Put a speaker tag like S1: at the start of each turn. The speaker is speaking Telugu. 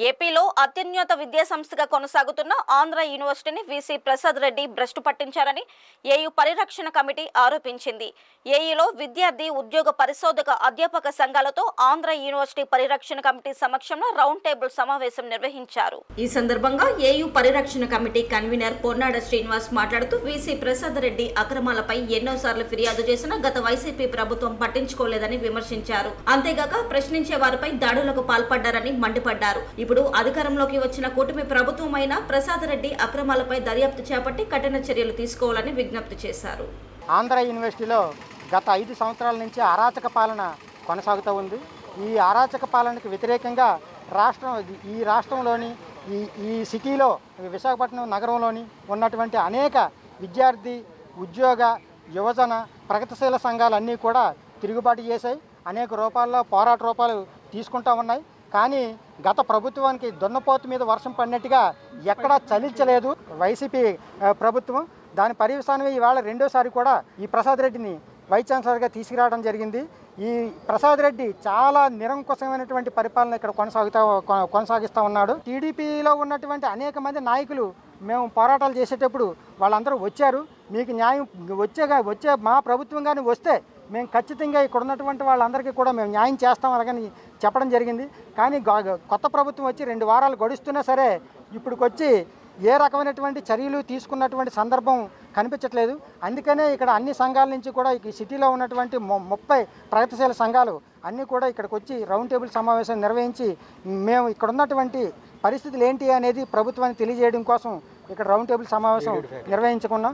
S1: ఏపీలో అత్యున్నత విద్యా సంస్థగా కొనసాగుతున్న ఆంధ్ర యూనివర్సిటీని వీసీ ప్రసాద్ రెడ్డి భ్రష్టు పట్టించారని ఏయూ పరిరక్షణ కమిటీ ఆరోపించింది. ఏయూలో విద్యార్థి ఉద్యోగ పరిశోధక అధ్యాపక సంఘాలతో ఆంధ్ర యూనివర్సిటీ పరిరక్షణ కమిటీ సమక్షంలో రౌండ్ టేబుల్ సమావేశం నిర్వహించారు. ఈ సందర్భంగా ఏయూ పరిరక్షణ కమిటీ కన్వీనర్ పొన్నాడ శ్రీనివాస్ మాట్లాడుతూ వీసీ ప్రసాద్ రెడ్డి అక్రమాలపై ఎన్నోసార్లు ఫిర్యాదు చేసినా గత వైసీపీ ప్రభుత్వం పట్టించుకోలేదని విమర్శించారు. అంతేగాక ప్రశ్నించే వారిపై దాడులకు పాల్పడ్డారని మండిపడ్డారు. ఇప్పుడు అధికారంలోకి వచ్చిన కూటమి ప్రభుత్వమైన ప్రసాద్ రెడ్డి అక్రమాలపై దర్యాప్తు చేపట్టి కఠిన చర్యలు తీసుకోవాలని విజ్ఞప్తి చేశారు.
S2: ఆంధ్ర యూనివర్సిటీలో గత 5 సంవత్సరాల నుంచి అరాచక పాలన కొనసాగుతూ ఉంది. ఈ అరాచక పాలనకు వ్యతిరేకంగా ఈ రాష్ట్రంలోని ఈ సిటీలో విశాఖపట్నం నగరంలోని ఉన్నటువంటి అనేక విద్యార్థి ఉద్యోగ యువజన ప్రగతిశీల సంఘాలన్నీ కూడా తిరుగుబాటు చేశాయి. అనేక రూపాల్లో పోరాట రూపాలు తీసుకుంటూ ఉన్నాయి. కానీ గత ప్రభుత్వానికి దున్నపోతు మీద వర్షం పడినట్టుగా ఎక్కడా చలించలేదు వైసీపీ ప్రభుత్వం. దాని పర్యవసానమే ఇవాళ రెండోసారి కూడా ఈ ప్రసాద్ రెడ్డిని వైస్ ఛాన్సలర్గా తీసుకురావడం జరిగింది. ఈ ప్రసాద్ రెడ్డి చాలా నిరంకుశమైనటువంటి పరిపాలన ఇక్కడ కొనసాగిస్తూ ఉన్నాడు. టీడీపీలో ఉన్నటువంటి అనేక మంది నాయకులు మేము పోరాటాలు చేసేటప్పుడు వాళ్ళందరూ వచ్చారు. మీకు న్యాయం వచ్చే మా ప్రభుత్వం కానీ వస్తే మేము ఖచ్చితంగా ఇక్కడ ఉన్నటువంటి వాళ్ళందరికీ కూడా మేము న్యాయం చేస్తాం అలాగని చెప్పడం జరిగింది. కానీ కొత్త ప్రభుత్వం వచ్చి 2 వారాలు గడుస్తున్నా సరే ఇప్పటికొచ్చి ఏ రకమైనటువంటి చర్యలు తీసుకున్నటువంటి సందర్భం కనిపించట్లేదు. అందుకనే ఇక్కడ అన్ని సంఘాల నుంచి కూడా ఈ సిటీలో ఉన్నటువంటి 30 ప్రగతిశీల సంఘాలు అన్నీ కూడా ఇక్కడికి వచ్చి రౌండ్ టేబుల్ సమావేశం నిర్వహించి మేము ఇక్కడ ఉన్నటువంటి పరిస్థితులు ఏంటి అనేది ప్రభుత్వానికి తెలియజేయడం కోసం ఇక్కడ రౌండ్ టేబుల్ సమావేశం నిర్వహించుకున్నాం.